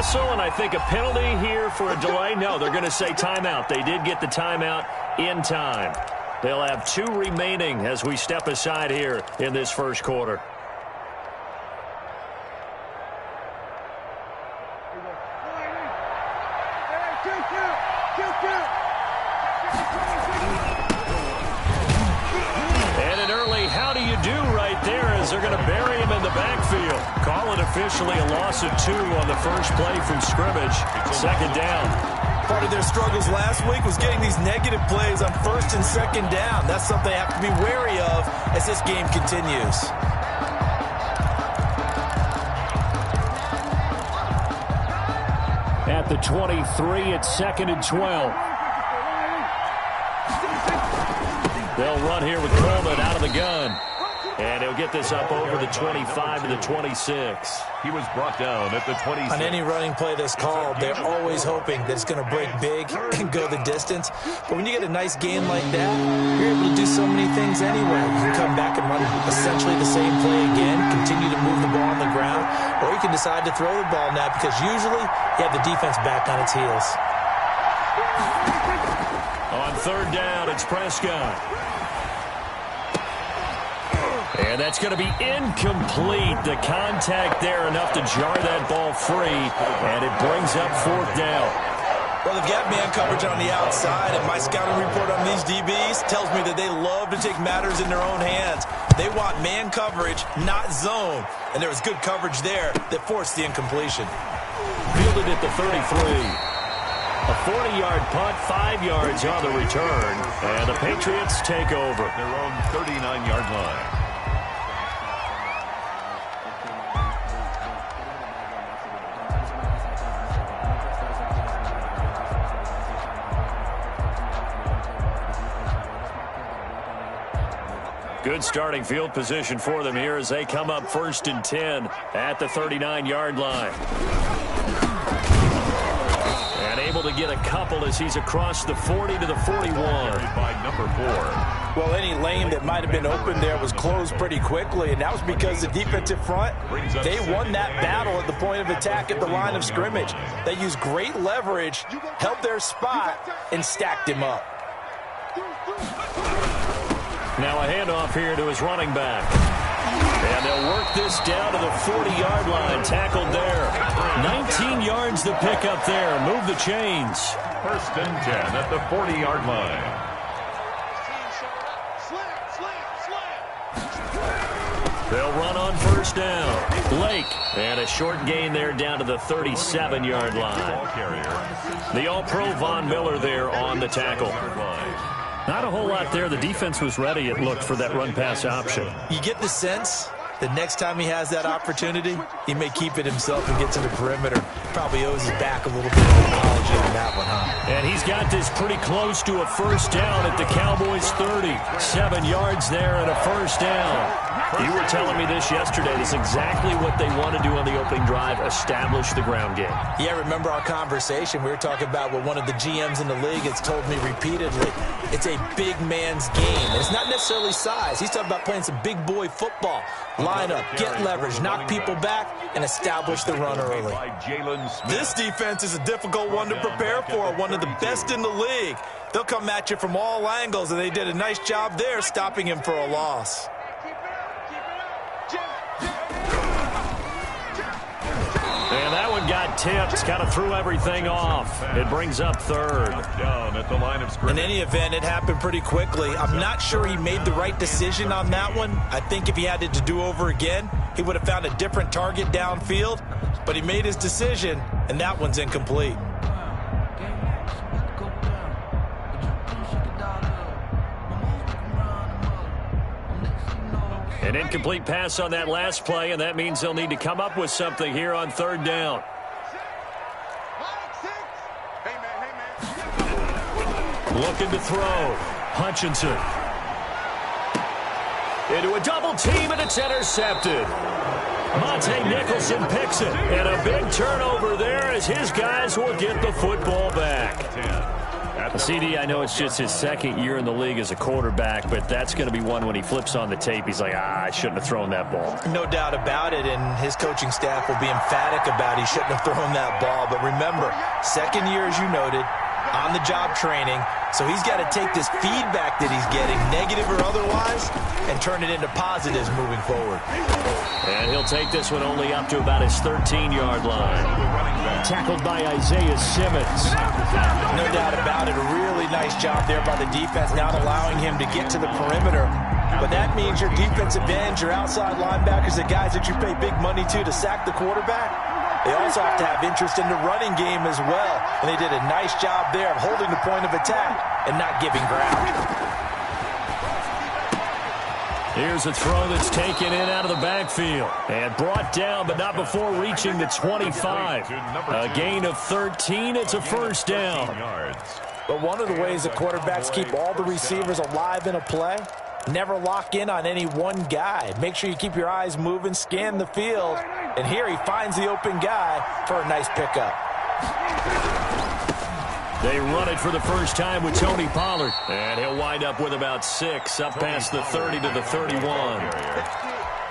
whistle, and I think a penalty here for a delay. No, they're going to say timeout. They did get the timeout in time. They'll have 2 remaining as we step aside here in this first quarter. And an early how do you do right there as they're going to bury him in the backfield. Call it officially a loss of 2 on the first play from scrimmage. Second down. Part of their struggles last week was getting these negative plays on first and second down. That's something they have to be wary of as this game continues. At the 23, it's 2nd and 12. They'll run here with Coleman out of the gun. And he'll get this up over the 25 to the 26. He was brought down at the 26. On any running play that's called, they're always hoping that it's going to break big and go the distance. But when you get a nice gain like that, you're able to do so many things anyway. You can come back and run essentially the same play again, continue to move the ball on the ground, or you can decide to throw the ball now because usually you have the defense back on its heels. On third down, it's Prescott. And that's going to be incomplete. The contact there enough to jar that ball free, and it brings up 4th down. Well, they've got man coverage on the outside, and my scouting report on these DBs tells me that they love to take matters in their own hands. They want man coverage, not zone, and there was good coverage there that forced the incompletion. Fielded at the 33. A 40-yard punt, 5 yards on the return, and the Patriots take over. Their own 39-yard line. Good starting field position for them here as they come up 1st and 10 at the 39-yard line. And able to get a couple as he's across the 40 to the 41. By number 4. Well, any lane that might have been open there was closed pretty quickly, and that was because the defensive front, they won that battle at the point of attack at the line of scrimmage. They used great leverage, held their spot, and stacked him up. Now a handoff here to his running back. And they'll work this down to the 40-yard line. Tackled there. 19 yards to pick up there. Move the chains. 1st and 10 at the 40-yard line. They'll run on 1st down. Blake. And a short gain there down to the 37-yard line. The All-Pro Von Miller there on the tackle. Not a whole lot there. The defense was ready, it looked, for that run-pass option. You get the sense that next time he has that opportunity, he may keep it himself and get to the perimeter. Probably owes his back a little bit of apology on that one, huh? And he's got this pretty close to a 1st down at the Cowboys' 30. 7 yards there and a 1st down. You were telling me this yesterday. This is exactly what they want to do on the opening drive, establish the ground game. Yeah, remember our conversation. We were talking about what one of the GMs in the league has told me repeatedly. It's a big man's game. And it's not necessarily size. He's talking about playing some big boy football. Line up, get leverage, knock people back, and establish the run early. This defense is a difficult one to prepare for, one of the best in the league. They'll come at you from all angles, and they did a nice job there stopping him for a loss. And that one got tipped, kind of threw everything off. It brings up 3rd. Down at the line of scrimmage. In any event, it happened pretty quickly. I'm not sure he made the right decision on that one. I think if he had it to do over again, he would have found a different target downfield. But he made his decision, and that one's incomplete. An incomplete pass on that last play, and that means they'll need to come up with something here on 3rd down. Looking to throw. Hutchinson. Into a double team, and it's intercepted. Monte Nicholson picks it. And a big turnover there as his guys will get the football back. CD, I know it's just his second year in the league as a quarterback, but that's going to be one when he flips on the tape. He's like, I shouldn't have thrown that ball. No doubt about it, and his coaching staff will be emphatic about he shouldn't have thrown that ball. But remember, second year, as you noted, on-the-job training, so he's got to take this feedback that he's getting, negative or otherwise, and turn it into positives moving forward. And he'll take this one only up to about his 13-yard line. Tackled by Isaiah Simmons. No doubt about it. A really nice job there by the defense, not allowing him to get to the perimeter. But that means your defensive ends, your outside linebackers, the guys that you pay big money to sack the quarterback, they also have to have interest in the running game as well. And they did a nice job there of holding the point of attack and not giving ground. Here's a throw that's taken in out of the backfield and brought down, but not before reaching the 25. A gain of 13. It's a first down. But one of the ways that quarterbacks keep all the receivers alive in a play, never lock in on any one guy. Make sure you keep your eyes moving, scan the field, and here he finds the open guy for a nice pickup. They run it for the first time with Tony Pollard. And he'll wind up with about 6, up past the 30 to the 31.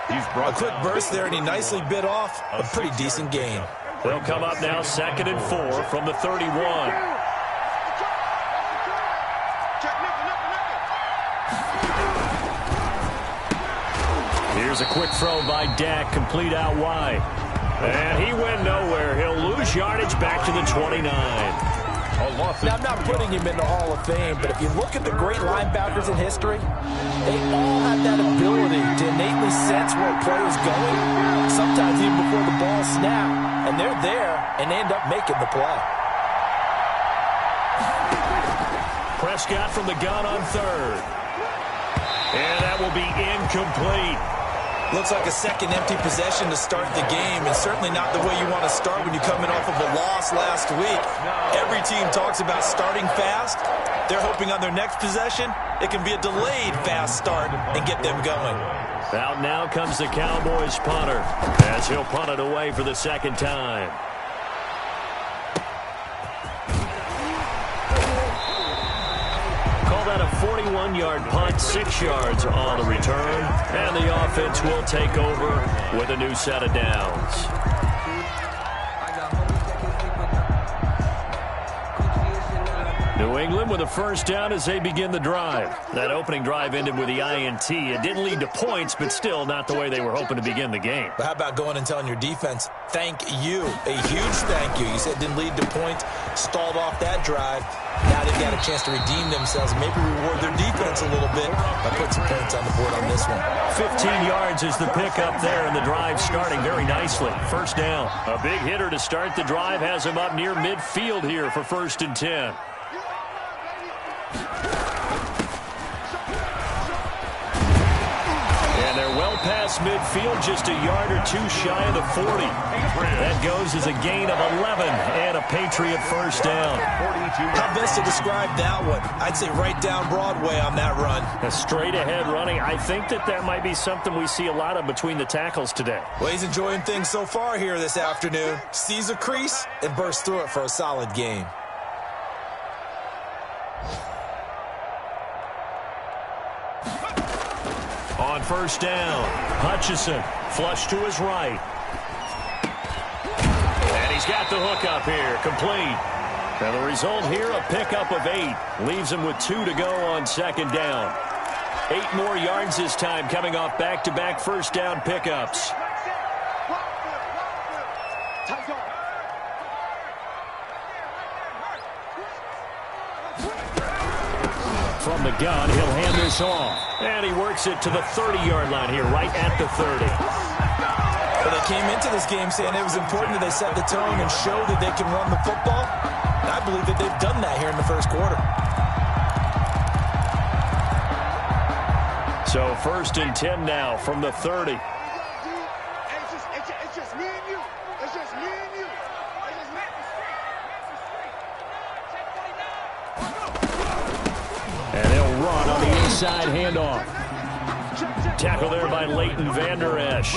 A quick burst there, and he nicely bit off a pretty decent gain. They'll come up now 2nd and 4 from the 31. Here's a quick throw by Dak, complete out wide. And he went nowhere. He'll lose yardage back to the 29. Now, I'm not putting him in the Hall of Fame, but if you look at the great linebackers in history, they all have that ability to innately sense where a play is going, sometimes even before the ball snaps, and they're there and end up making the play. Prescott from the gun on 3rd. And that will be incomplete. Looks like a second empty possession to start the game, and certainly not the way you want to start when you're coming off of a loss last week. Every team talks about starting fast. They're hoping on their next possession, it can be a delayed fast start and get them going. Out now comes the Cowboys punter as he'll punt it away for the second time. That a 41-yard punt, 6 yards on the return, and the offense will take over with a new set of downs. New England with a first down as they begin the drive. That opening drive ended with the INT. It didn't lead to points, but still not the way they were hoping to begin the game. But how about going and telling your defense, thank you, a huge thank you. You said it didn't lead to points, stalled off that drive. Now they've got a chance to redeem themselves, maybe reward their defense a little bit by putting some points on the board on this one. 15 yards is the pickup there, and the drive starting very nicely. First down. A big hitter to start the drive has him up near midfield here for 1st and 10. And they're well past midfield, just a yard or two shy of the 40. That goes as a gain of 11 and a Patriot first down. How best to describe that one? I'd say right down Broadway on that run. A straight ahead running. I think that might be something we see a lot of between the tackles today. Well, he's enjoying things so far here this afternoon. Sees a crease and bursts through it for a solid game. On first down, Hutchinson flush to his right. And he's got the hook up here, complete. And the result here, a pickup of 8. Leaves him with 2 to go on 2nd down. 8 more yards this time coming off back-to-back first down pickups. From the gun, he'll hand this off. And he works it to the 30-yard line here, right at the 30. Well, they came into this game saying it was important that they set the tone and show that they can run the football. And I believe that they've done that here in the first quarter. So 1st and 10 now from the 30. It's just me and you. It's just me and you. And they'll run on the inside handoff. Tackle there by Leighton Vander Esch.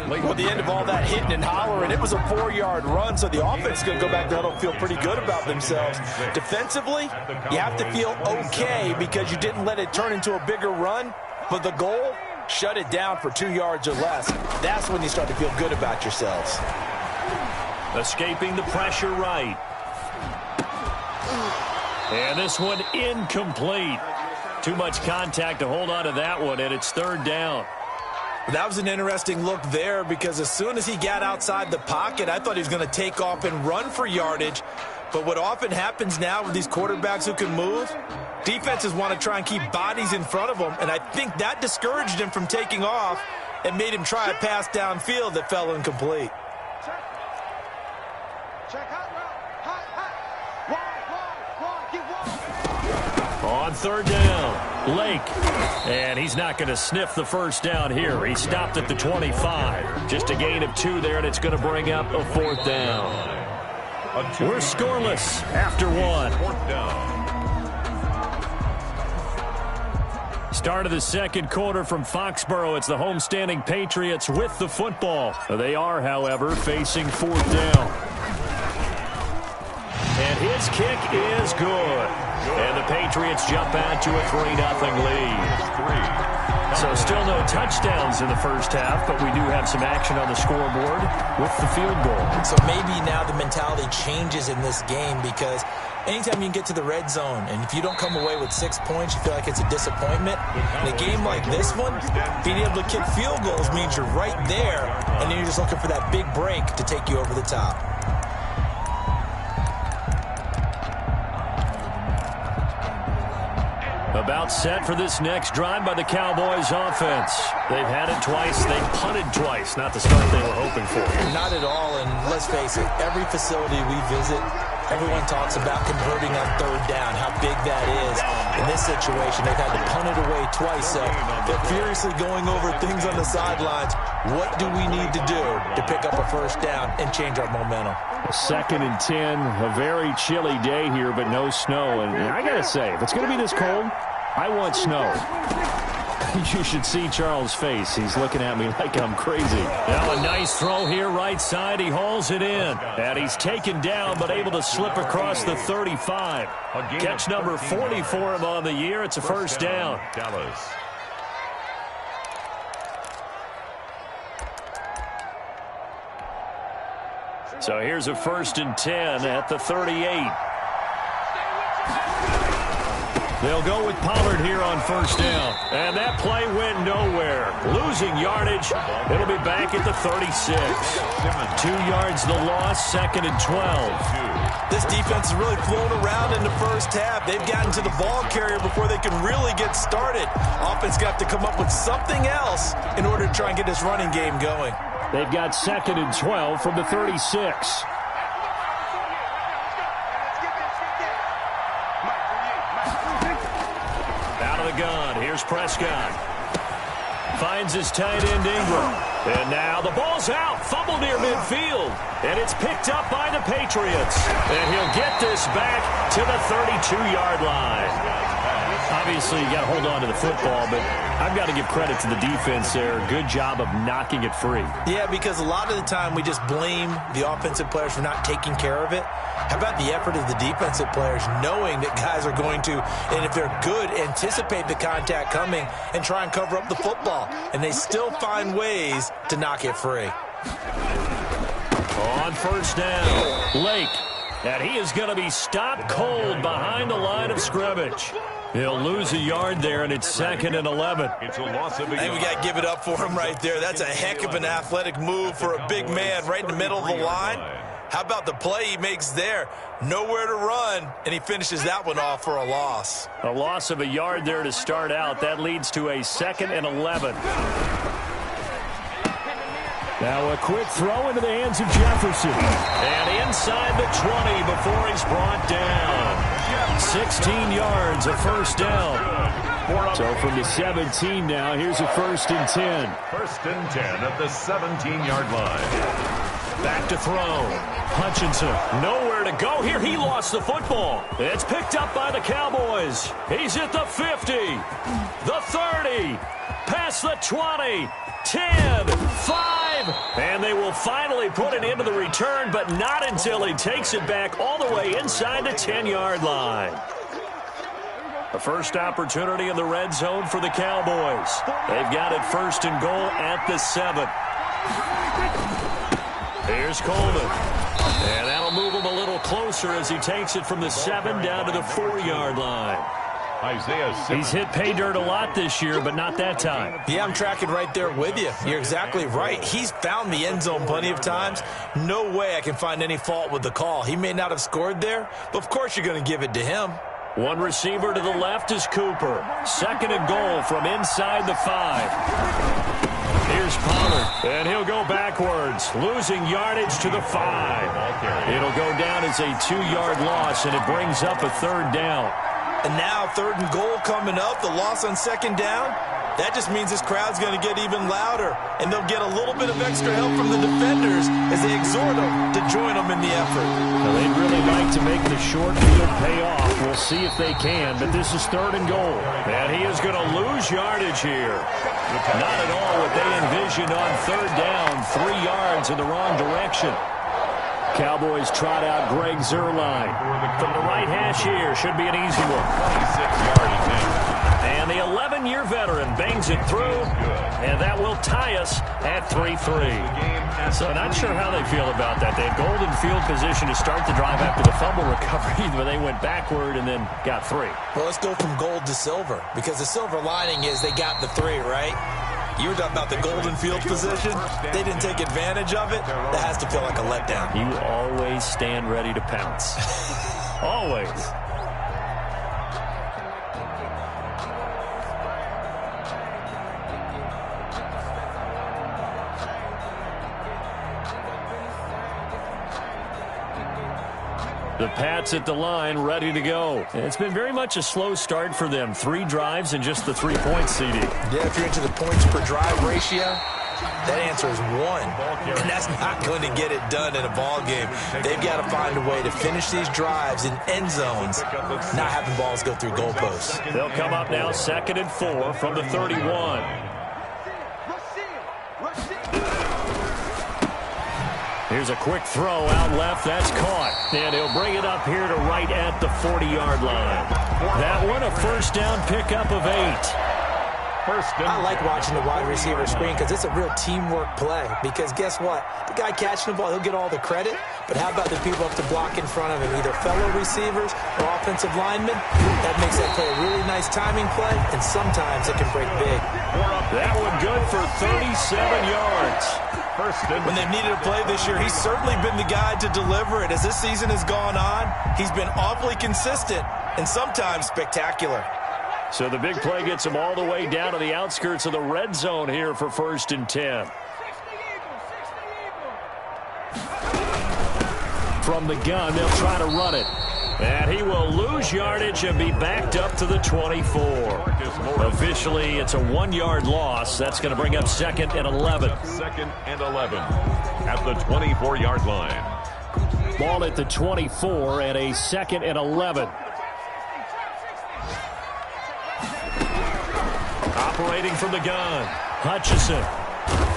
Well, at the end of all that hitting and hollering, it was a 4-yard run, so the offense is going to go back to huddle, feel pretty good about themselves. Defensively, you have to feel okay because you didn't let it turn into a bigger run, but the goal, shut it down for 2 yards or less. That's when you start to feel good about yourselves. Escaping the pressure right. And this one incomplete. Too much contact to hold on to that one, and it's 3rd down. That was an interesting look there because as soon as he got outside the pocket, I thought he was going to take off and run for yardage. But what often happens now with these quarterbacks who can move, defenses want to try and keep bodies in front of them, and I think that discouraged him from taking off and made him try a pass downfield that fell incomplete. On 3rd down, Lake. And he's not going to sniff the first down here. He stopped at the 25. Just a gain of 2 there, and it's going to bring up a 4th down. We're scoreless after 1. 4th down. Start of the second quarter from Foxborough. It's the homestanding Patriots with the football. They are, however, facing 4th down. And his kick is good. And the Patriots jump out to a 3-0 lead. So still no touchdowns in the first half, but we do have some action on the scoreboard with the field goal. So maybe now the mentality changes in this game because anytime you can get to the red zone, and if you don't come away with 6 points, you feel like it's a disappointment. In a game like this one, being able to kick field goals means you're right there, and then you're just looking for that big break to take you over the top. About set for this next drive by the Cowboys offense. They've had it twice. They've punted twice. Not the start they were hoping for. Not at all, and let's face it, every facility we visit, everyone talks about converting on 3rd down, how big that is. In this situation, they've had to punt it away twice, so they're furiously going over things on the sidelines. What do we need to do to pick up a 1st down and change our momentum? 2nd and 10, a very chilly day here, but no snow. And I got to say, if it's going to be this cold, I want snow. You should see Charles' face. He's looking at me like I'm crazy. Now a nice throw here right side. He hauls it in. And he's taken down but able to slip across the 35. Catch number 40 for him on the year. It's a 1st down. Dallas. So here's a 1st and 10 at the 38. They'll go with Pollard here on 1st down. And that play went nowhere. Losing yardage. It'll be back at the 36. 2 yards the loss, 2nd and 12. This defense has really flown around in the first half. They've gotten to the ball carrier before they can really get started. Offense got to come up with something else in order to try and get this running game going. They've got 2nd and 12 from the 36. Out of the gun. Here's Prescott. Finds his tight end Ingram. And now the ball's out. Fumble near midfield. And it's picked up by the Patriots. And he'll get this back to the 32-yard line. Obviously, you got to hold on to the football, but I've got to give credit to the defense there. Good job of knocking it free. Yeah, because a lot of the time we just blame the offensive players for not taking care of it. How about the effort of the defensive players knowing that guys are going to, and if they're good, anticipate the contact coming and try and cover up the football. And they still find ways to knock it free. On 1st down, Lake. And he is going to be stopped cold behind the line of scrimmage. He'll lose a yard there, and it's 2nd and 11. It's a loss of a I think we got to give it up for him right there. That's a heck of an athletic move for a big man right in the middle of the line. How about the play he makes there? Nowhere to run, and he finishes that one off for a loss. A loss of a yard there to start out. That leads to a 2nd and 11. Now a quick throw into the hands of Jefferson. And inside the 20 before he's brought down. 16 yards, a 1st down. So from the 17 now, here's a 1st and 10. 1st and 10 at the 17-yard line. Back to throw. Hutchinson, nowhere to go here. He lost the football. It's picked up by the Cowboys. He's at the 50, the 30, past the 20, 10, 5, and they will finally put it into the return, but not until he takes it back all the way inside the 10-yard line. The first opportunity in the red zone for the Cowboys. They've got it first and goal at the 7. Here's Coleman. And that'll move him a little closer as he takes it from the 7 down to the 4-yard line. He's hit pay dirt a lot this year, but not that time. Yeah, I'm tracking right there with you. You're exactly right. He's found the end zone plenty of times. No way I can find any fault with the call. He may not have scored there, but of course you're going to give it to him. One receiver to the left is Cooper. Second and goal from inside the 5. Here's Pollard, and he'll go backwards, losing yardage to the 5. It'll go down as a 2-yard loss, and it brings up a 3rd down. And now 3rd and goal coming up, the loss on 2nd down. That just means this crowd's going to get even louder, and they'll get a little bit of extra help from the defenders as they exhort them to join them in the effort. Now, they'd really like to make the short field pay off. We'll see if they can, but this is 3rd and goal. And he is going to lose yardage here. Not at all what they envisioned on 3rd down, 3 yards in the wrong direction. Cowboys trot out Greg Zuerlein. From the right hash here, should be an easy one. 26-yard attempt. And the 11-year veteran bangs it through, and that will tie us at 3-3. So not sure how they feel about that. They had golden field position to start the drive after the fumble recovery, but they went backward and then got 3. Well, let's go from gold to silver, because the silver lining is they got the 3, right? You were talking about the golden field position. They didn't take advantage of it. That has to feel like a letdown. You always stand ready to pounce. Always. The Pats at the line, ready to go. It's been very much a slow start for them. 3 drives and just the 3-point CD. Yeah, if you're into the points per drive ratio, that answer is 1. And that's not going to get it done in a ball game. They've got to find a way to finish these drives in end zones, not having balls go through goalposts. They'll come up now 2nd and 4 from the 31. Here's a quick throw out left. That's caught. And he'll bring it up here to right at the 40-yard line. That one a first down pickup of 8. I like watching the wide receiver screen because it's a real teamwork play. Because guess what? The guy catching the ball, he'll get all the credit. But how about the people up to block in front of him, either fellow receivers or offensive linemen? That makes that play a really nice timing play, and sometimes it can break big. That one good for 37 yards. When they've needed a play this year, he's certainly been the guy to deliver it. As this season has gone on, he's been awfully consistent and sometimes spectacular. So the big play gets him all the way down to the outskirts of the red zone here for 1st and 10. From the gun, they'll try to run it. And he will lose yardage and be backed up to the 24. Officially, it's a 1-yard loss. That's going to bring up 2nd and 11. 2nd and 11 at the 24-yard line. Ball at the 24 and a 2nd and 11. Operating from the gun, Hutchinson.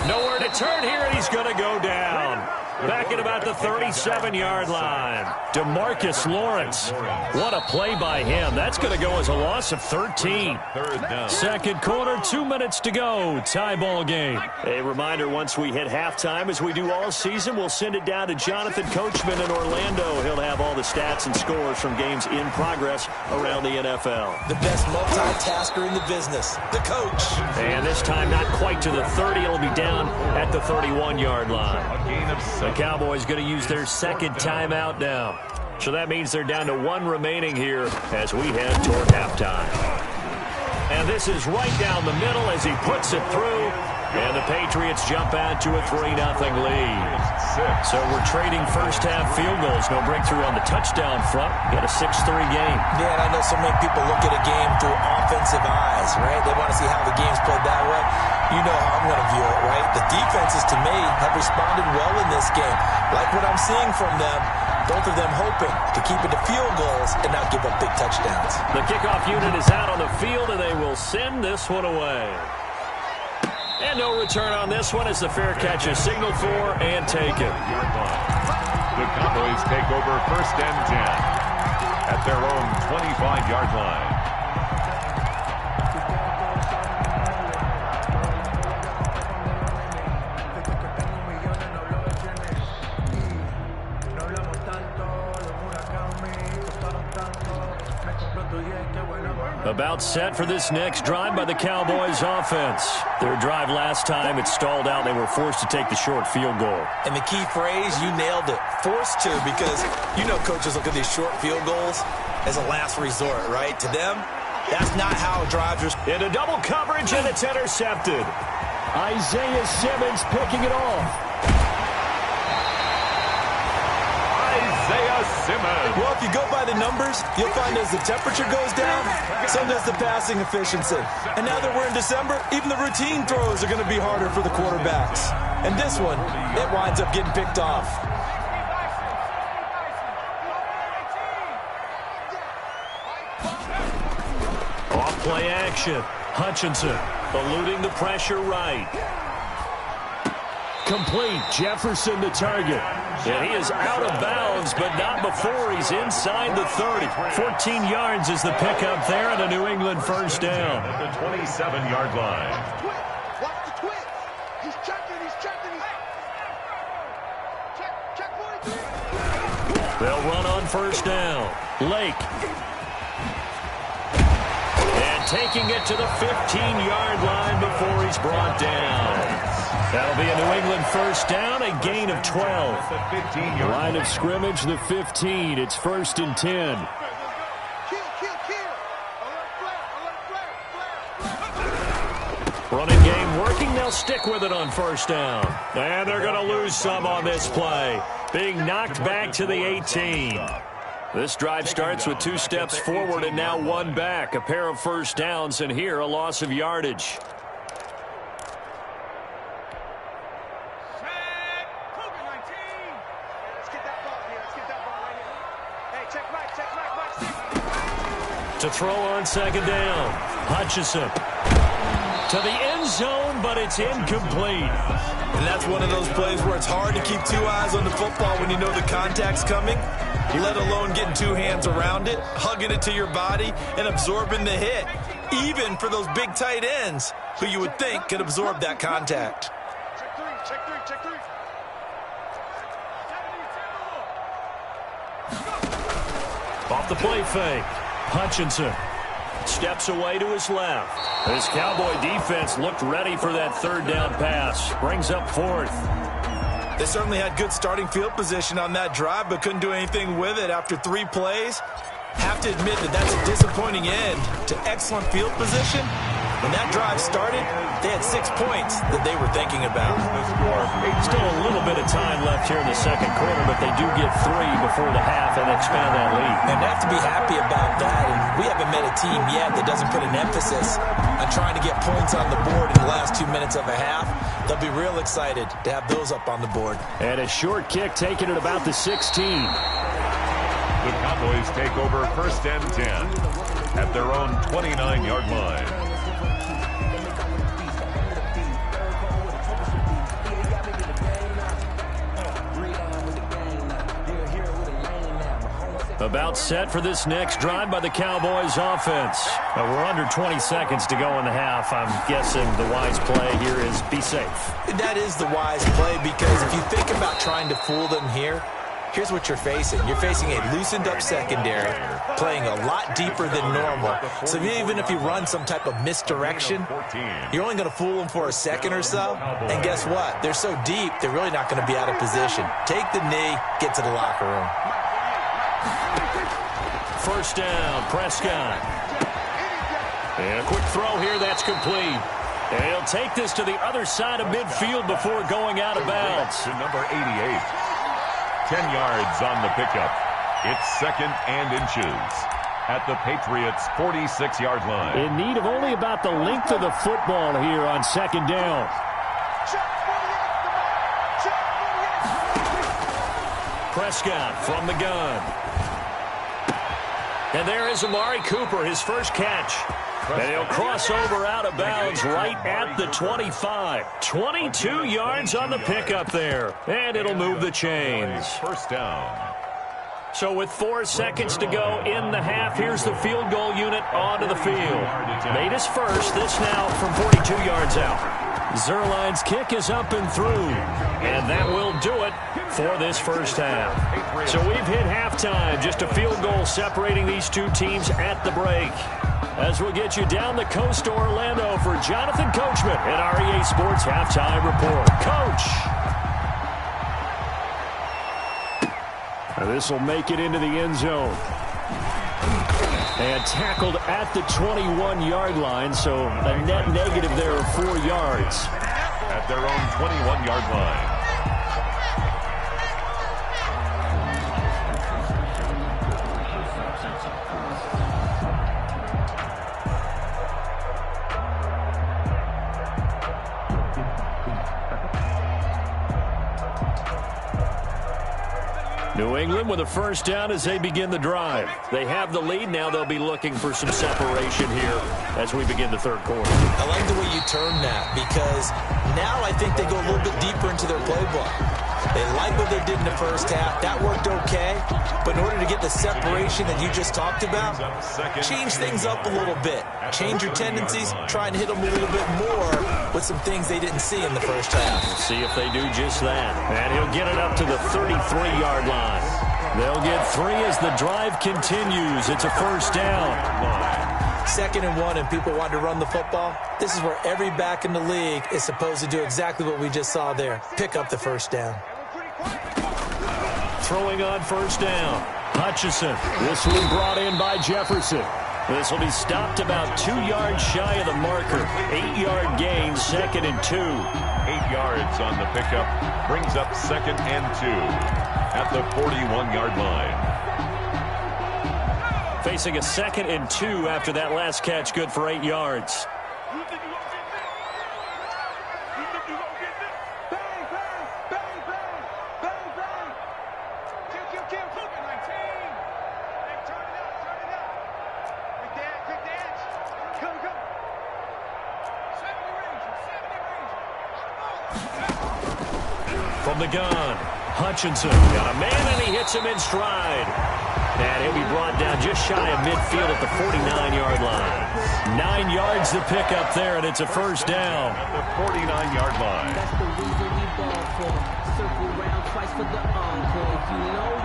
Nowhere to turn here, and he's going to go down. Back at about the 37-yard line. DeMarcus Lawrence. What a play by him. That's going to go as a loss of 13. 3rd down. 2nd quarter, 2 minutes to go. Tie ball game. A reminder, once we hit halftime, as we do all season, we'll send it down to Jonathan Coachman in Orlando. He'll have all the stats and scores from games in progress around the NFL. The best multitasker in the business, the coach. And this time not quite to the 30. It'll be down at the 31-yard line. A gain of 7. The Cowboys going to use their 2nd timeout now. So that means they're down to 1 remaining here as we head toward halftime. And this is right down the middle as he puts it through. And the Patriots jump out to a 3-0 lead. So we're trading first-half field goals. No breakthrough on the touchdown front. Got a 6-3 game. Yeah, and I know so many people look at a game through offensive eyes, right? They want to see how the game's played that way. You know how I'm going to view it, right? The defenses, to me, have responded well in this game. Like what I'm seeing from them, both of them hoping to keep it to field goals and not give up big touchdowns. The kickoff unit is out on the field, and they will send this one away. And no return on this one as the fair catch is signaled for and taken. The Cowboys take over first and 10 at their own 25-yard line. About set for this next drive by the Cowboys offense. Their drive last time, it stalled out. They were forced to take the short field goal. And the key phrase, you nailed it. Forced to, because you know coaches look at these short field goals as a last resort, right? To them, that's not how drives are. Into double coverage, and it's intercepted. Isaiah Simmons picking it off. Simmons. Well, if you go by the numbers, you'll find as the temperature goes down, so does the passing efficiency. And now that we're in December, even the routine throws are going to be harder for the quarterbacks. And this one, it winds up getting picked off. Off play action. Hutchinson eluding the pressure right. Complete. Jefferson the target. And he is out of bounds, but not before he's inside the 30. 14 yards is the pickup there, and a New England first down. At the 27-yard line. Watch the twist. He's checking. Check point. They'll run on first down. Lake. And taking it to the 15-yard line before he's brought down. That'll be a New England first down, a gain of 12. Line of scrimmage, the 15. It's 1st and 10. Running game working. They'll stick with it on first down. And they're going to lose some on this play. Being knocked back to the 18. This drive starts with 2 steps forward and now 1 back. A pair of first downs, and here a loss of yardage. To throw on second down. Hutchinson to the end zone, but it's incomplete. And that's one of those plays where it's hard to keep 2 eyes on the football when you know the contact's coming, let alone getting 2 hands around it, hugging it to your body, and absorbing the hit, even for those big tight ends who you would think could absorb that contact. Check three. Off the play fake. Hutchinson steps away to his left. This Cowboy defense looked ready for that third down pass. Brings up 4th. They certainly had good starting field position on that drive, but couldn't do anything with it after 3 plays. Have to admit that that's a disappointing end to excellent field position. When that drive started, they had 6 points that they were thinking about. Still a little bit of time left here in the second quarter, but they do get 3 before the half and expand that lead. And they have to be happy about that. And we haven't met a team yet that doesn't put an emphasis on trying to get points on the board in the last 2 minutes of a half. They'll be real excited to have those up on the board. And a short kick taken at about the 16. The Cowboys take over first and 10 at their own 29-yard line. About set for this next drive by the Cowboys offense. We're under 20 seconds to go in the half. I'm guessing the wise play here is be safe. That is the wise play, because if you think about trying to fool them here, here's what you're facing. You're facing a loosened up secondary, playing a lot deeper than normal. So even if you run some type of misdirection, you're only going to fool them for a second or so. And guess what? They're so deep, they're really not going to be out of position. Take the knee, get to the locker room. First down, Prescott. And a quick throw here, that's complete. And he'll take this to the other side of midfield before going out of bounds. To number 88. 10 yards on the pickup. It's second and inches at the Patriots' 46-yard line. In need of only about the length of the football here on second down. Prescott from the gun. And there is Amari Cooper, his first catch. And he'll cross over out of bounds right at the 25. 22 yards on the pickup there. And it'll move the chains. First down. So with 4 seconds to go in the half, here's the field goal unit onto the field. Made his first, this now from 42 yards out. Zerline's kick is up and through. And that will do it for this first half. So we've hit halftime, just a field goal separating these two teams at the break. As we'll get you down the coast to Orlando for Jonathan Coachman at our EA Sports Halftime Report. Coach! This will make it into the end zone. And tackled at the 21-yard line, so a net negative there of 4 yards. At their own 21-yard line. New England with a first down as they begin the drive. They have the lead. Now they'll be looking for some separation here as we begin the third quarter. I like the way you term that because now I think they go a little bit deeper into their playbook. They like what they did in the first half. That worked okay. But in order to get the separation that you just talked about, change things up a little bit. Change your tendencies. Try and hit them a little bit more with some things they didn't see in the first half. See if they do just that. And he'll get it up to the 33-yard line. They'll get 3 as the drive continues. It's a first down. 2nd and 1 and people want to run the football. This is where every back in the league is supposed to do exactly what we just saw there. Pick up the first down. Throwing on first down. Hutchinson. This one brought in by Jefferson. This will be stopped about 2 yards shy of the marker. 8-yard gain, 2nd and 2. 8 yards on the pickup. Brings up 2nd and 2 at the 41-yard line. Facing a 2nd and 2 after that last catch, good for 8 yards. From the gun, Hutchinson got a man and he hits him in stride. And he'll be brought down just shy of midfield at the 49-yard line. 9 yards to pick up there, and it's a first down. At the 49-yard line.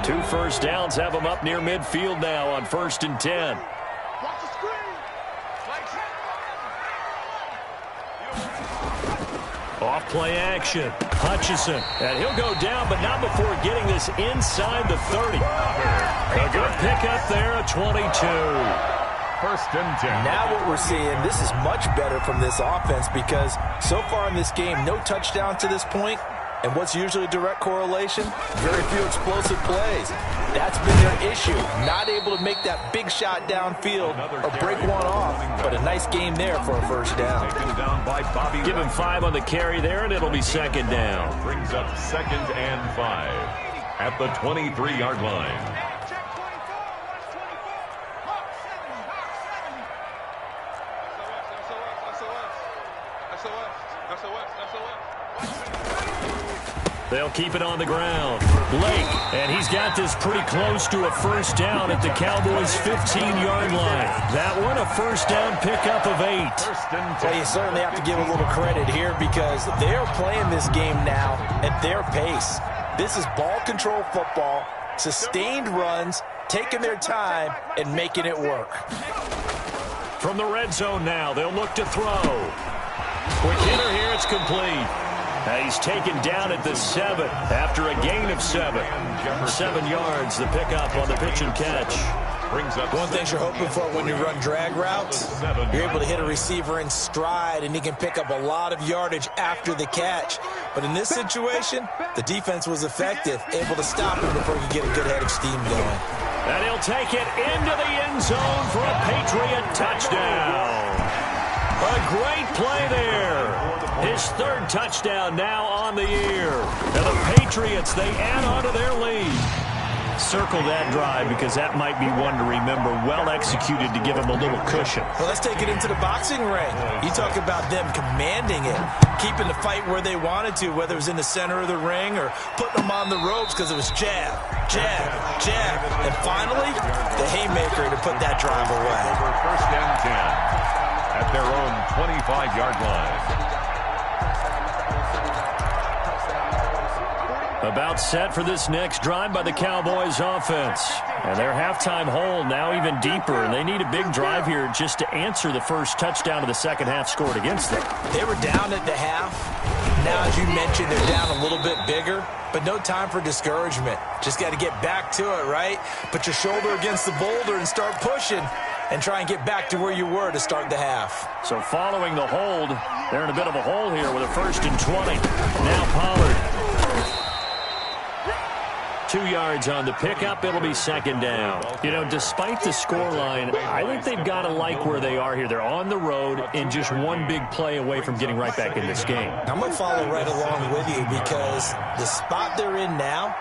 Two first downs have them up near midfield now on 1st and 10. Off play action. Hutchinson. And he'll go down, but not before getting this inside the 30. A good pickup there at 22. 1st and 10. Now what we're seeing, this is much better from this offense because so far in this game, no touchdowns to this point. And what's usually a direct correlation? Very few explosive plays. That's been their issue. Not able to make that big shot downfield or break one off. But a nice game there for a first down. Taken down by Bobby. Give him 5 on the carry there, and it'll be 2nd down. Brings up 2nd and 5 at the 23-yard line. They'll keep it on the ground. Blake, and he's got this pretty close to a first down at the Cowboys' 15-yard line. That one, a first down pickup of 8. Well, you certainly have to give a little credit here because they're playing this game now at their pace. This is ball control football, sustained runs, taking their time, and making it work. From the red zone now, they'll look to throw. Quick hitter here, it's complete. He's taken down at the 7 after a gain of 7. 7 yards, the pickup on the pitch and catch. brings up One thing you're hoping for when you run drag routes, you're able to hit a receiver in stride, and he can pick up a lot of yardage after the catch. But in this situation, the defense was effective, able to stop him before he could get a good head of steam going. And he'll take it into the end zone for a Patriot touchdown. A great play there. His third touchdown now on the year. And the Patriots, they add on to their lead. Circle that drive because that might be one to remember. Well executed to give him a little cushion. Well, let's take it into the boxing ring. You talk about them commanding it, keeping the fight where they wanted to, whether it was in the center of the ring or putting them on the ropes because it was jab, jab, jab. And finally, the haymaker to put that drive away. First and 10 at their own 25-yard line. About set for this next drive by the Cowboys offense. And their halftime hole now even deeper, and they need a big drive here just to answer the first touchdown of the second half scored against them. They were down at the half. Now, as you mentioned, they're down a little bit bigger, but no time for discouragement. Just got to get back to it, right? Put your shoulder against the boulder and start pushing and try and get back to where you were to start the half. So following the hold, they're in a bit of a hole here with a 1st and 20. Now Pollard. 2 yards on the pickup. It'll be second down. You know, despite the scoreline, I think they've got to like where they are here. They're on the road and just one big play away from getting right back in this game. I'm going to follow right along with you because the spot they're in now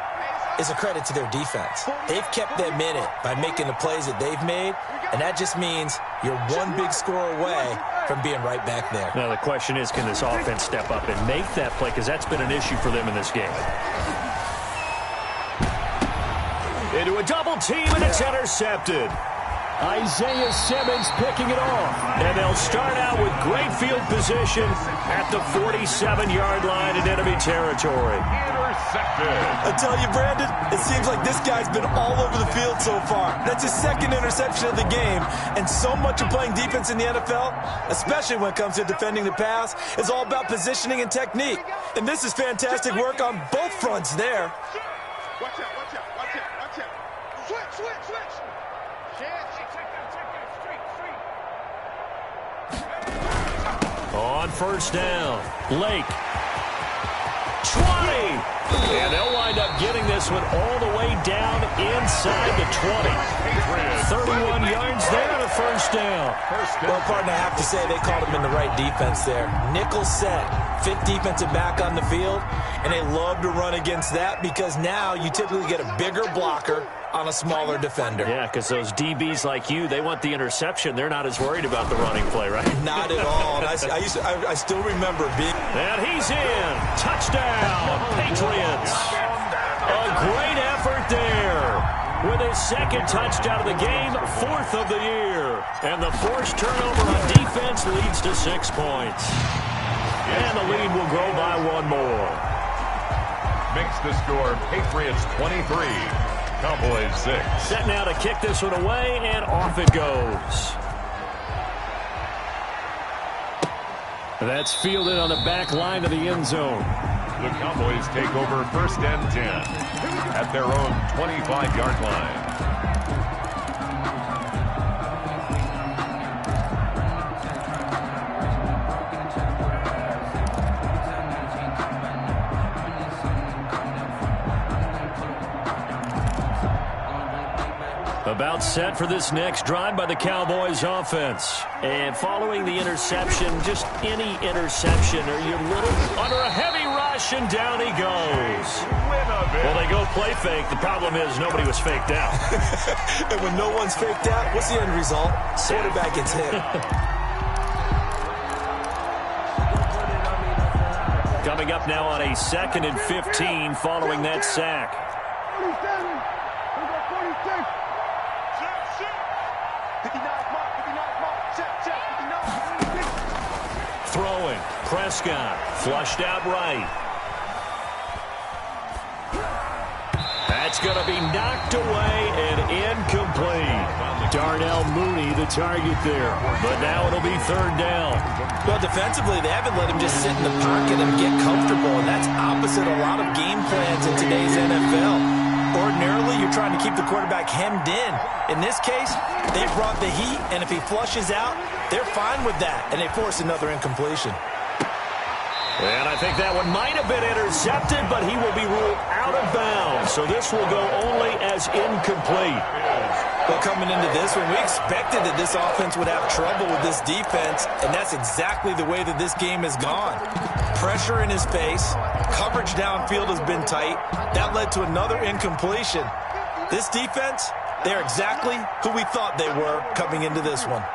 is a credit to their defense. They've kept them in it by making the plays that they've made, and that just means you're one big score away from being right back there. Now, the question is, can this offense step up and make that play? Because that's been an issue for them in this game. Into a double team, and it's intercepted. Isaiah Simmons picking it off. And they'll start out with great field position at the 47-yard line in enemy territory. Intercepted. I tell you, Brandon, it seems like this guy's been all over the field so far. That's his second interception of the game. And so much of playing defense in the NFL, especially when it comes to defending the pass, is all about positioning and technique. And this is fantastic work on both fronts there. Watch out, watch out, watch out, watch out. Switch, switch, switch. On first down, Lake. 20! And they'll wind up getting this one all the way down inside the 20. 31 yards there on a first down. Well, partner, I have to say they called him in the right defense there. Nickel set, fifth defensive back on the field, and they love to run against that because now you typically get a bigger blocker on a smaller defender. Yeah, because those DBs like you, they want the interception. They're not as worried about the running play, right? Not at all. And I still remember being... And he's in. Touchdown, Patriots. A great effort there. With his second touchdown of the game, 4th of the year. And the forced turnover on defense leads to 6 points. And the lead will grow by 1 more. Makes the score Patriots 23. Cowboys 6. Set now to kick this one away, and off it goes. That's fielded on the back line of the end zone. The Cowboys take over 1st and 10 at their own 25-yard line. About set for this next drive by the Cowboys offense. And following the interception, just any interception, or you're under a heavy rush, and down he goes. Well, they go play fake. The problem is nobody was faked out. And when no one's faked out, what's the end result? Quarterback gets hit. Coming up now on a 2nd and 15 following that sack. 47. 59 mark, 59 mark, check, 59. Throwing, Prescott, flushed out right. That's going to be knocked away and incomplete. Darnell Mooney, the target there. But now it'll be 3rd down. Well, defensively, they haven't let him just sit in the pocket and get comfortable, and that's opposite a lot of game plans in today's NFL. Ordinarily, you're trying to keep the quarterback hemmed in. In this case, they brought the heat, and if he flushes out, they're fine with that, and they force another incompletion. And I think that one might have been intercepted, but he will be ruled out of bounds. So this will go only as incomplete. Well, coming into this one, we expected that this offense would have trouble with this defense, and that's exactly the way that this game has gone. Pressure in his face, coverage downfield has been tight. That led to another incompletion. This defense, they're exactly who we thought they were coming into this one.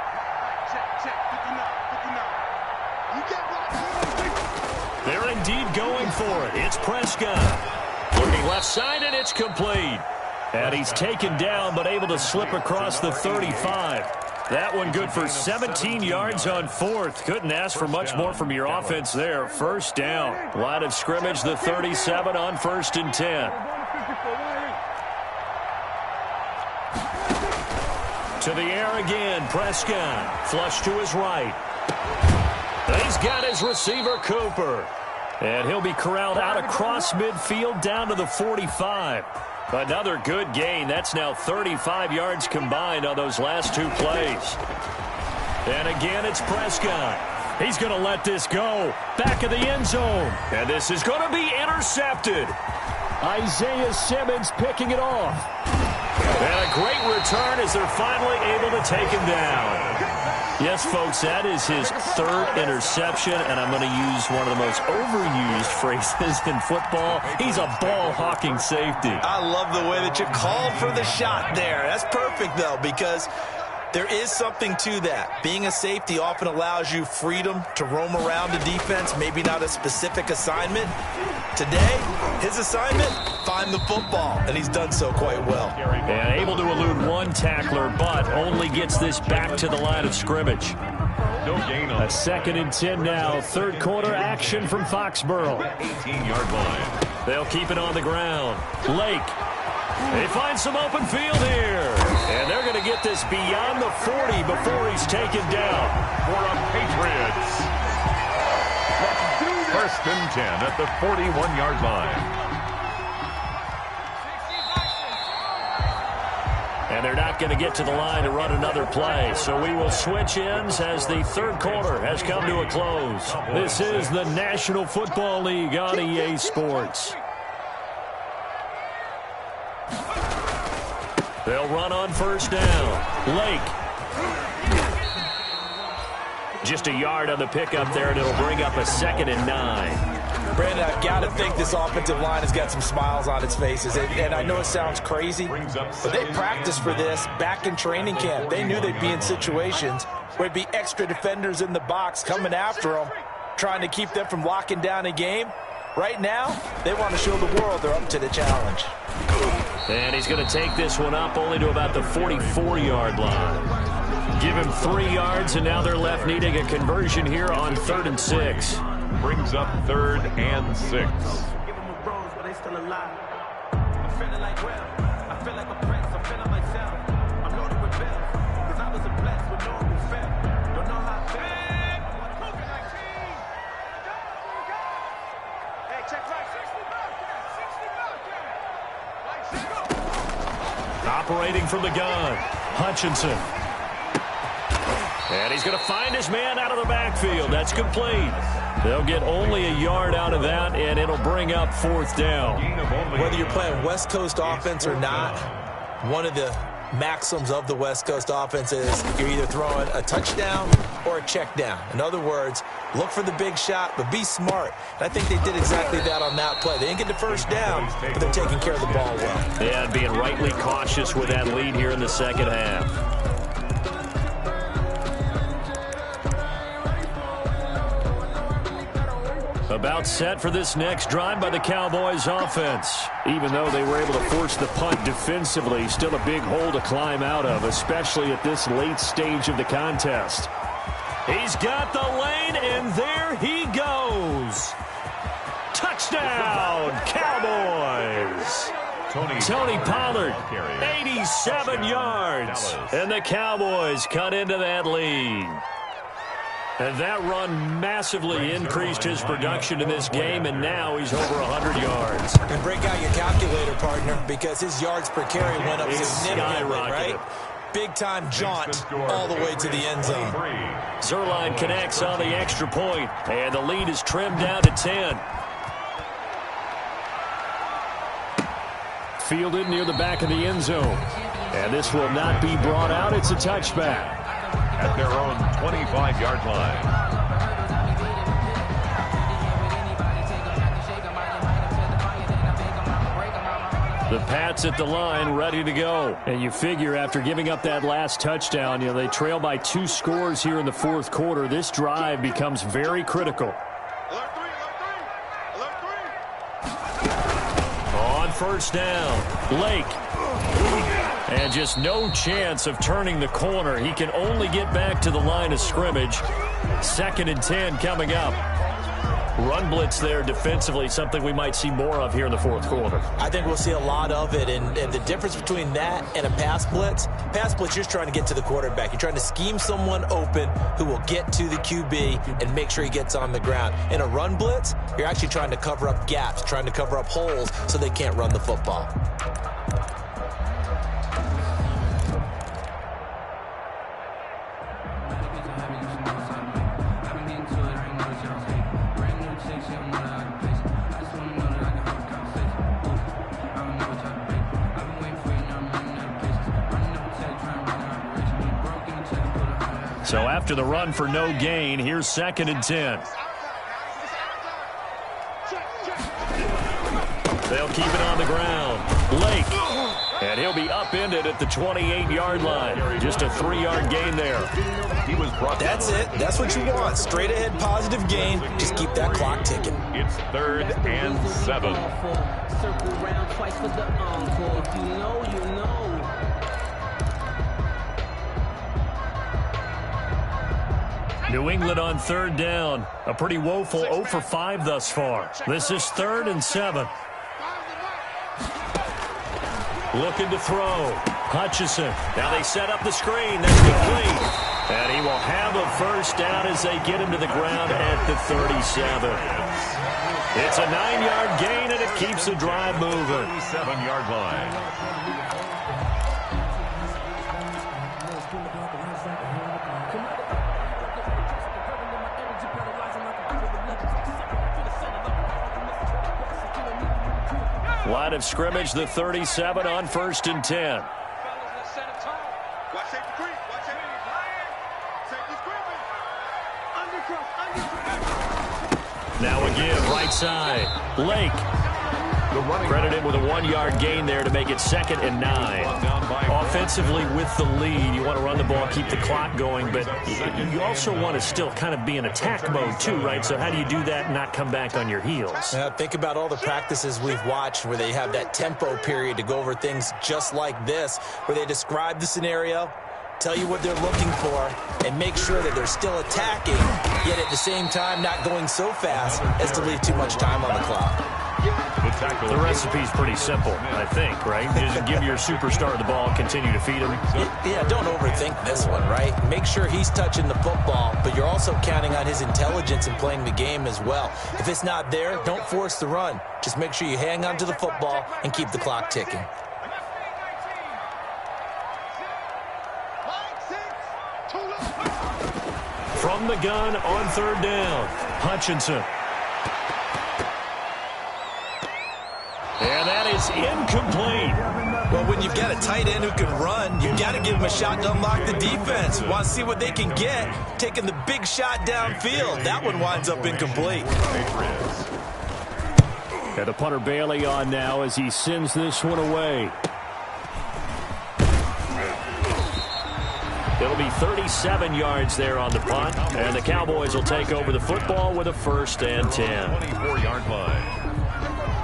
They're indeed going for it. It's Prescott. Looking left side, and it's complete. And he's taken down, but able to slip across the 35. That one good for 17 yards on fourth. Couldn't ask for much more from your offense there. First down. Line of scrimmage, the 37 on 1st and 10. To the air again, Prescott. Flush to his right. He's got his receiver, Cooper. And he'll be corralled out across midfield down to the 45. Another good gain. That's now 35 yards combined on those last two plays. And again, it's Prescott. He's going to let this go. Back of the end zone. And this is going to be intercepted. Isaiah Simmons picking it off. And a great return as they're finally able to take him down. Yes, folks, that is his third interception, and I'm going to use one of the most overused phrases in football. He's a ball-hawking safety. I love the way that you called for the shot there. That's perfect, though, because there is something to that. Being a safety often allows you freedom to roam around the defense, maybe not a specific assignment. Today, his assignment, find the football, and he's done so quite well. And able to elude one tackler, but only gets this back to the line of scrimmage. No gain on a 2nd and 10 now. Third quarter action from Foxborough. 18-yard line. They'll keep it on the ground. Lake. They find some open field here. And they're going to get this beyond the 40 before he's taken down. For the Patriots. 1st and 10 at the 41-yard line. And they're not going to get to the line to run another play. So we will switch ends as the third quarter has come to a close. This is the National Football League on EA Sports. They'll run on first down. Lake. Just a yard on the pickup there, and it'll bring up a 2nd and 9. Brandon, I've got to think this offensive line has got some smiles on its faces. And I know it sounds crazy, but they practiced for this back in training camp. They knew they'd be in situations where there'd be extra defenders in the box coming after them, trying to keep them from locking down a game. Right now, they want to show the world they're up to the challenge. And he's going to take this one up only to about the 44-yard line. Give him 3 yards, and now they're left needing a conversion here on 3rd and 6. Brings up 3rd and 6. Operating from the gun, Hutchinson. And he's going to find his man out of the backfield. That's complete. They'll get only a yard out of that, and it'll bring up 4th down. Whether you're playing West Coast offense or not, one of the maxims of the West Coast offense is you're either throwing a touchdown or a check down. In other words, look for the big shot, but be smart. And I think they did exactly that on that play. They didn't get the first down, but they're taking care of the ball well. Yeah, and being rightly cautious with that lead here in the second half. About set for this next drive by the Cowboys offense. Even though they were able to force the punt defensively, still a big hole to climb out of, especially at this late stage of the contest. He's got the lane, and there he goes. Touchdown, Cowboys. Tony Pollard, 87 yards. And the Cowboys cut into that lead. And that run massively increased his production in this game, and now he's over 100 yards. And break out your calculator, partner, because his yards per carry went up significantly, right? Big-time jaunt all the way to the end zone. Zuerlein connects on the extra point, and the lead is trimmed down to 10. Fielded near the back of the end zone. And this will not be brought out. It's a touchback. At their own 25-yard line. The Pats at the line, ready to go. And you figure after giving up that last touchdown, they trail by 2 scores here in the fourth quarter. This drive becomes very critical. On first down, Lake. And just no chance of turning the corner. He can only get back to the line of scrimmage. 2nd and 10 coming up. Run blitz there defensively, something we might see more of here in the fourth quarter. I think we'll see a lot of it, and the difference between that and a pass blitz, you're just trying to get to the quarterback. You're trying to scheme someone open who will get to the QB and make sure he gets on the ground. In a run blitz, you're actually trying to cover up gaps, trying to cover up holes so they can't run the football. So after the run for no gain, here's 2nd and 10. They'll keep it on the ground. Lake. And he'll be upended at the 28-yard line. Just a 3-yard gain there. He was brought down. That's it. That's what you want. Straight ahead positive gain. Just keep that clock ticking. It's 3rd and 7. Circle round twice for the encore. If you know, you know. New England on 3rd down. A pretty woeful 0 for 5 thus far. This is 3rd and 7. Looking to throw. Hutchinson. Now they set up the screen. That's complete. And he will have a first down as they get him to the ground at the 37. It's a 9-yard gain, and it keeps the drive moving. 37-yard line. Line of scrimmage, the 37 on 1st and 10. Now again, right side. Lake. Credited with a 1-yard gain there to make it 2nd and 9. Offensively with the lead, you want to run the ball, keep the clock going, but you also want to still kind of be in attack mode too, right? So how do you do that and not come back on your heels? Think about all the practices we've watched where they have that tempo period to go over things just like this, where they describe the scenario, tell you what they're looking for, and make sure that they're still attacking, yet at the same time not going so fast as to leave too much time on the clock. The recipe's pretty simple, I think, right? Just give your superstar the ball, continue to feed him. Yeah, don't overthink this one, right? Make sure he's touching the football, but you're also counting on his intelligence in playing the game as well. If it's not there, don't force the run. Just make sure you hang on to the football and keep the clock ticking. From the gun on 3rd down, Hutchinson. And that is incomplete. Well, when you've got a tight end who can run, you've got to give him a shot to unlock the defense. Want to see what they can get, taking the big shot downfield. That one winds up incomplete. And the punter Bailey on now as he sends this one away. It'll be 37 yards there on the punt, and the Cowboys will take over the football with a 1st and 10. 24-yard line.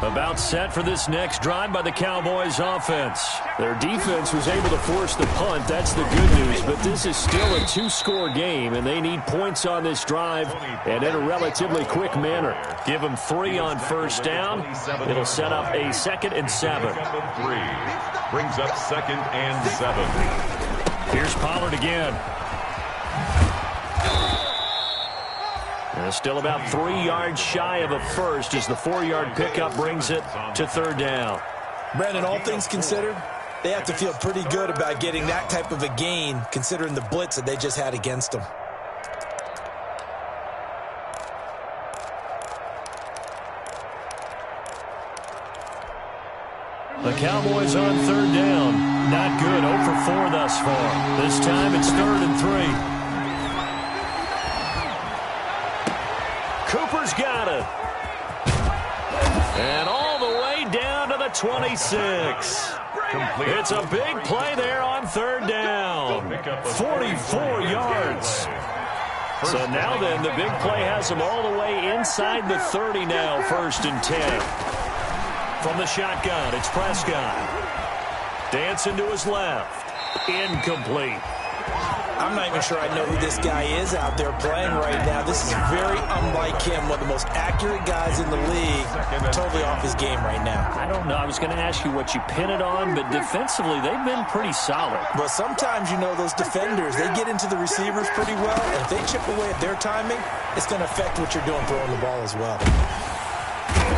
About set for this next drive by the Cowboys offense. Their defense was able to force the punt. That's the good news, but this is still a 2-score game, and they need points on this drive and in a relatively quick manner. Give them 3 on 1st down. It'll set up a 2nd and 7. 3 brings up 2nd and 7. Here's Pollard again. And still about 3 yards shy of a first as the 4-yard pickup brings it to 3rd down. Brandon, all things considered, they have to feel pretty good about getting that type of a gain considering the blitz that they just had against them. The Cowboys on 3rd down. Not good. 0 for 4 thus far. This time it's 3rd and 3. Cooper's got it. And all the way down to the 26. It's a big play there on 3rd down. 44 yards. So now then, the big play has them all the way inside the 30 now, 1st and 10. From the shotgun, it's Prescott. Dancing to his left. Incomplete. I'm not even sure I know who this guy is out there playing right now. This is very unlike him, one of the most accurate guys in the league. Totally off his game right now. I don't know. I was going to ask you what you pin it on, but defensively, they've been pretty solid. But sometimes, you know, those defenders, they get into the receivers pretty well, and if they chip away at their timing, it's going to affect what you're doing throwing the ball as well.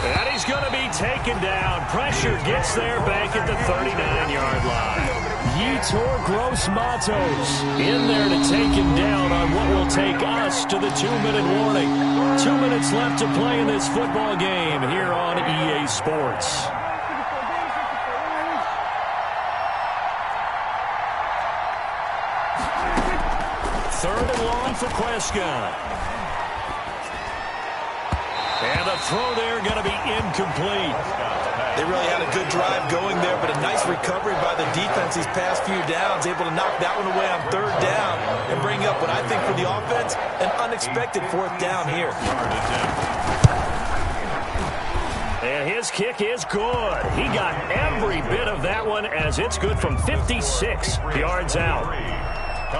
And he's going to be taken down. Pressure gets there back at the 39-yard line. Yetur Gross-Matos in there to take him down on what will take us to the 2-minute warning. 2 minutes left to play in this football game here on EA Sports. Third and long for Prescott. And the throw there going to be incomplete. They really had a good drive going there, but a nice recovery by the defense these past few downs, able to knock that one away on 3rd down and bring up what I think for the offense, an unexpected 4th down here. And his kick is good. He got every bit of that one as it's good from 56 yards out.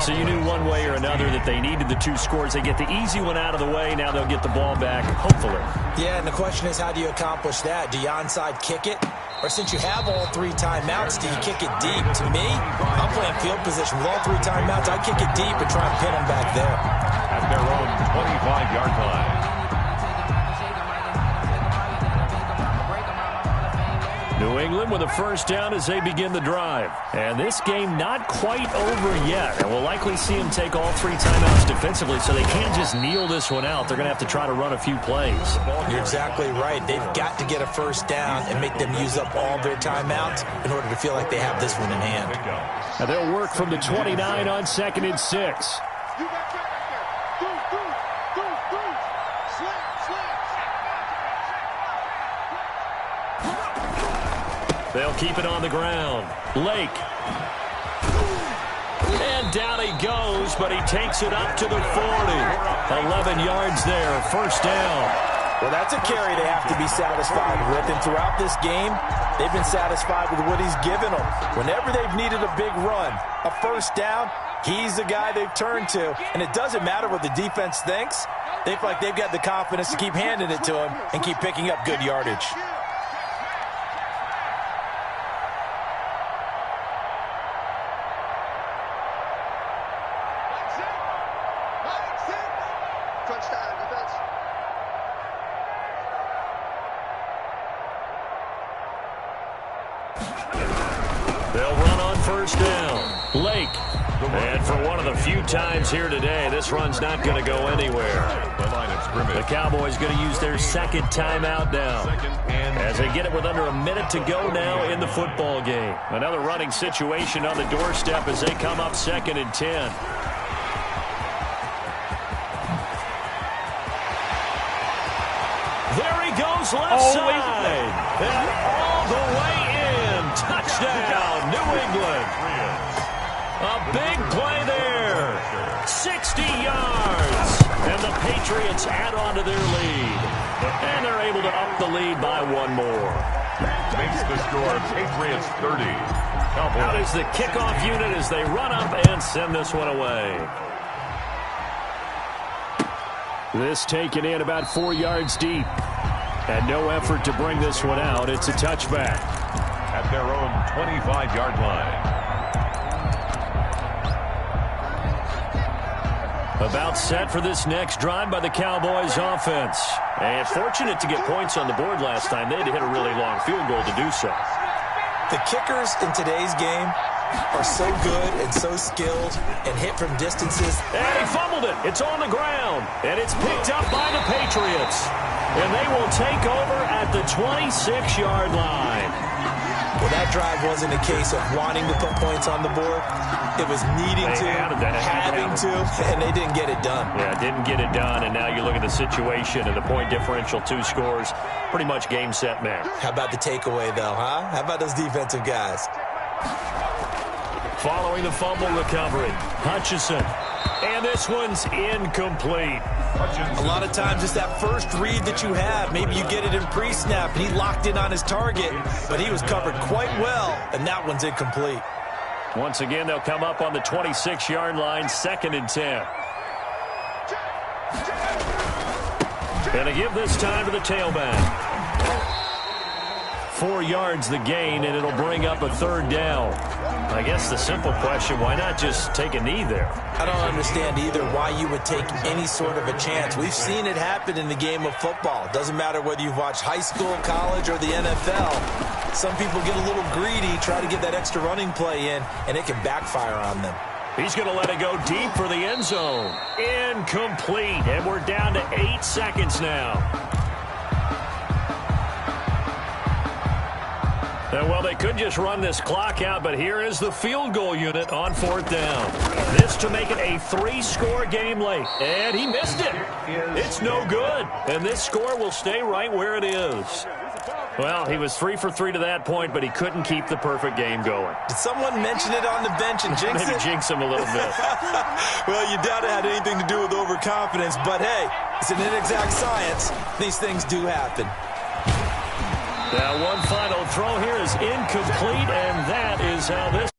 So you knew one way or another that they needed the 2 scores. They get the easy one out of the way. Now they'll get the ball back, hopefully. Yeah, and the question is, how do you accomplish that? Do you onside kick it? Or since you have all 3 timeouts, do you kick it deep? To me, I'm playing field position with all 3 timeouts. I kick it deep and try and pin them back there. At their own 25-yard line. New England with a 1st down as they begin the drive. And this game not quite over yet. And we'll likely see them take all 3 timeouts defensively, so they can't just kneel this one out. They're going to have to try to run a few plays. You're exactly right. They've got to get a 1st down and make them use up all their timeouts in order to feel like they have this one in hand. And they'll work from the 29 on 2nd and 6. They'll keep it on the ground. Lake. And down he goes, but he takes it up to the 40. 11 yards there, 1st down. Well, that's a carry they have to be satisfied with. And throughout this game, they've been satisfied with what he's given them. Whenever they've needed a big run, a 1st down, he's the guy they've turned to. And it doesn't matter what the defense thinks. They feel like they've got the confidence to keep handing it to him and keep picking up good yardage. They'll run on 1st down. Lake. And for one of the few times here today, this run's not going to go anywhere. The Cowboys going to use their 2nd timeout now as they get it with under a minute to go now in the football game. Another running situation on the doorstep as they come up 2nd and 10. There he goes left side. And all the way in. Touchdown, New England. A big play there. 60 yards. And the Patriots add on to their lead. And they're able to up the lead by 1 more. Makes the score Patriots 30. Out is the kickoff unit as they run up and send this one away. This taken in about 4 yards deep. And no effort to bring this one out. It's a touchback. At their own 25-yard line. About set for this next drive by the Cowboys offense. And fortunate to get points on the board last time. They had to hit a really long field goal to do so. The kickers in today's game are so good and so skilled and hit from distances. And he fumbled it. It's on the ground. And it's picked up by the Patriots. And they will take over at the 26-yard line. Well, that drive wasn't a case of wanting to put points on the board. It was needing to, having to, and they didn't get it done. Yeah, didn't get it done, and now you look at the situation and the point differential, 2 scores, pretty much game, set, match. How about the takeaway, though, huh? How about those defensive guys? Following the fumble recovery, Hutchinson. And this one's incomplete. A lot of times it's that first read that you have. Maybe you get it in pre-snap, and he locked in on his target, but he was covered quite well, and that one's incomplete. Once again, they'll come up on the 26-yard line, 2nd and 10. And to give this time to the tailback. 4 yards the gain, and it'll bring up a 3rd down. I guess the simple question, why not just take a knee there? I don't understand either why you would take any sort of a chance. We've seen it happen in the game of football. Doesn't matter whether you've watched high school, college, or the NFL. Some people get a little greedy, try to get that extra running play in, and it can backfire on them. He's going to let it go deep for the end zone. Incomplete, and we're down to 8 seconds now. Well, they could just run this clock out, but here is the field goal unit on 4th down. This to make it a 3-score game late. And he missed it. It's no good. And this score will stay right where it is. Well, he was 3 for 3 to that point, but he couldn't keep the perfect game going. Did someone mention it on the bench and jinx it? Maybe jinx him a little bit. Well, you doubt it had anything to do with overconfidence, but hey, it's an inexact science. These things do happen. Now, one final throw here is incomplete, and that is how this